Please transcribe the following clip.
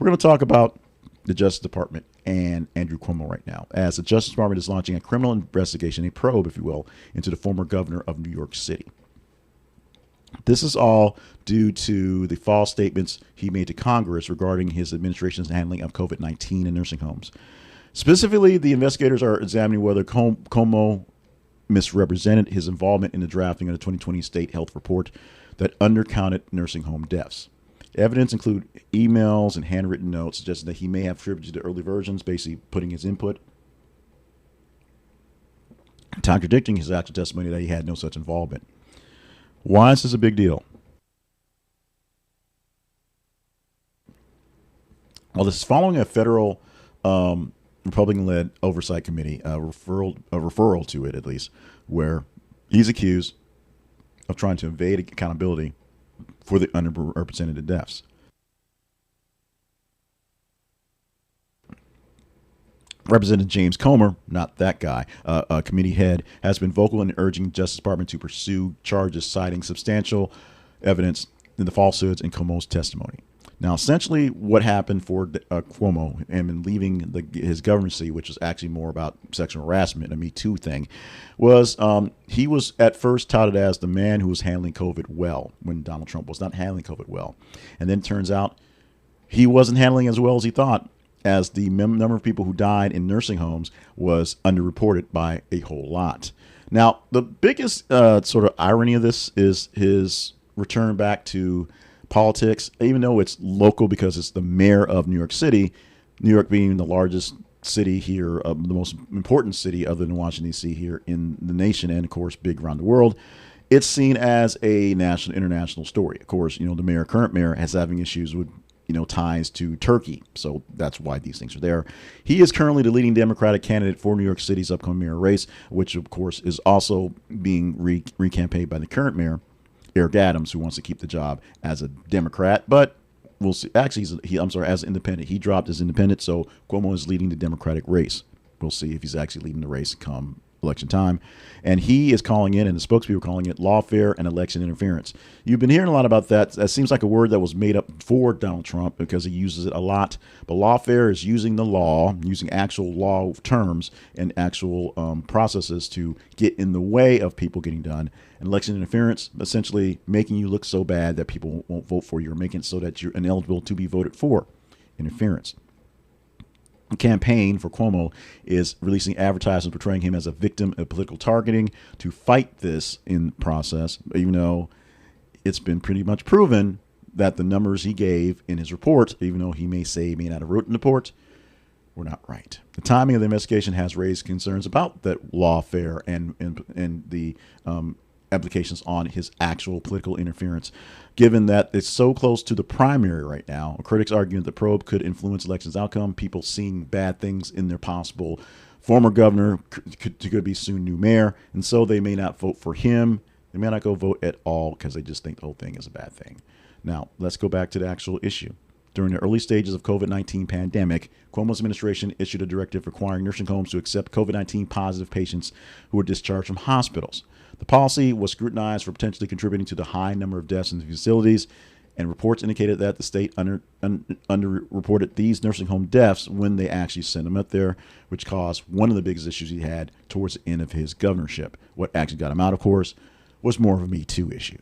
We're going to talk about the Justice Department and Andrew Cuomo right now, as the Justice Department is launching a criminal investigation, a probe, if you will, into the former governor of New York City. This is all due to the false statements he made to Congress regarding his administration's handling of COVID-19 in nursing homes. Specifically, the investigators are examining whether Cuomo misrepresented his involvement in the drafting of the 2020 state health report that undercounted nursing home deaths. Evidence include emails and handwritten notes suggesting that he may have attributed the early versions, basically putting his input, contradicting his actual testimony that he had no such involvement. Why is this a big deal? Well, this is following a federal Republican-led oversight committee, a referral to it at least, where he's accused of trying to evade accountability for the underrepresented deaths. Representative James Comer, not that guy, a committee head, has been vocal in urging the Justice Department to pursue charges citing substantial evidence in the falsehoods in Cuomo's testimony. Now, essentially what happened for Cuomo and leaving his governorcy, which was actually more about sexual harassment, a Me Too thing, was he was at first touted as the man who was handling COVID well when Donald Trump was not handling COVID well. And then it turns out he wasn't handling as well as he thought, as the number of people who died in nursing homes was underreported by a whole lot. Now, the biggest sort of irony of this is his return back to politics, even though it's local because it's the mayor of New York City, New York being the largest city here, the most important city other than Washington, D.C. here in the nation, and of course, big around the world. It's seen as a national, international story. Of course, the current mayor has having issues with ties to Turkey. So that's why these things are there. He is currently the leading Democratic candidate for New York City's upcoming mayor race, which of course is also being recampaigned by the current mayor, Eric Adams, who wants to keep the job as a Democrat, but we'll see. Actually, as an independent. He dropped as independent, so Cuomo is leading the Democratic race. We'll see if he's actually leading the race come election time. And he is calling it, and the spokespeople are calling it, lawfare and election interference. You've been hearing a lot about that. That seems like a word that was made up for Donald Trump because he uses it a lot. But lawfare is using the law, using actual law terms and actual processes to get in the way of people getting done. And election interference, essentially making you look so bad that people won't vote for you, or making it so that you're ineligible to be voted for. Interference. Campaign for Cuomo is releasing advertisements portraying him as a victim of political targeting to fight this in process, even though it's been pretty much proven that the numbers he gave in his report, even though he may say he may not have written the report, were not right. The timing of the investigation has raised concerns about that lawfare and the applications on his actual political interference, given that it's so close to the primary right now. Critics argue that the probe could influence elections outcome, people seeing bad things in their possible former governor could be soon new mayor, and so they may not vote for him. They may not go vote at all because they just think the whole thing is a bad thing. Now, let's go back to the actual issue. During the early stages of COVID-19 pandemic, Cuomo's administration issued a directive requiring nursing homes to accept COVID-19 positive patients who were discharged from hospitals. The policy was scrutinized for potentially contributing to the high number of deaths in the facilities, and reports indicated that the state underreported these nursing home deaths when they actually sent them up there, which caused one of the biggest issues he had towards the end of his governorship. What actually got him out, of course, was more of a Me Too issue.